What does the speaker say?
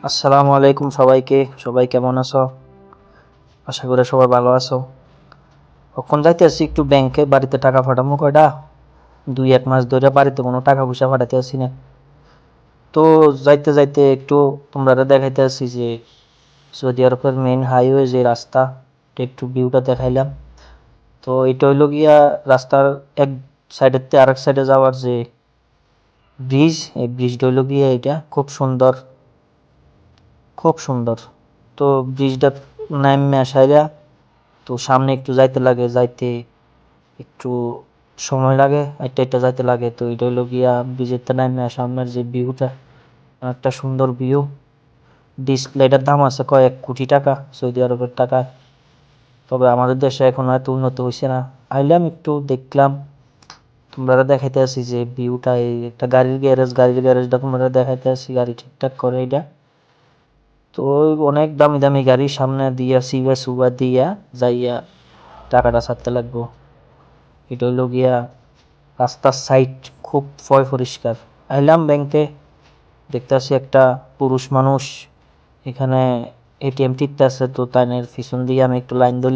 আসসালামু আলাইকুম সবাইকে। সবাই কেমন আছো? আশা করি সবাই ভালো আছো। কখন যাইতেছি একটু ব্যাংকে, বাড়িতে টাকা পাঠাবো কয়টা। 2-1 মাস ধরে বাড়িতে কোনো টাকা পয়সা পাঠাতে আসি না। তো যাইতে যাইতে একটু তোমরা দেখাইতে আসি যে সৌদি আরবের মেইন হাইওয়ে যে রাস্তা, একটু ভিউটা দেখাইলাম। তো এটা হইলো গিয়া রাস্তার এক সাইডের থেকে আরেক সাইডে যাওয়ার যে ব্রিজ, এই ব্রিজটা হইলো গিয়া এটা খুব সুন্দর, খুব সুন্দর। তো ব্রিজটা নাইমা সাইরা তো সামনে একটু যাইতে লাগে, যাইতে একটু সময় লাগে, এটা এটা যাইতে লাগে। তো এটা হইলো গিয়া ব্রিজের নাইমা সামনের যে ভিউটা, একটা সুন্দর ভিউ। ডিসপ্লেটার দাম আছে কয়েক কোটি টাকা, সৌদি আরবের টাকায়। তবে আমাদের দেশে এখন এত উন্নত হয়েছে না। আইলাম একটু দেখলাম, তোমরা দেখাইতে আসি যে ভিউটা। এই একটা গাড়ির গ্যারেজটা তোমরা দেখাইতে আসি, গাড়ি ঠিকঠাক করে এটা। তো অনেক দামি দামি গাড়ি সামনে দিয়া সিবা সুবা দিয়া যাইয়া টাকাটা ছাড়তে লাগবো। এটা হইলো গিয়া রাস্তার সাইড খুব পরিষ্কার। আইলাম ব্যাংকে, দেখতেছি একটা পুরুষ মানুষ এখানে এটিএম টিপতে আছে। তো তাইনের পিছন দিয়ে আমি একটু লাইন ধরলাম।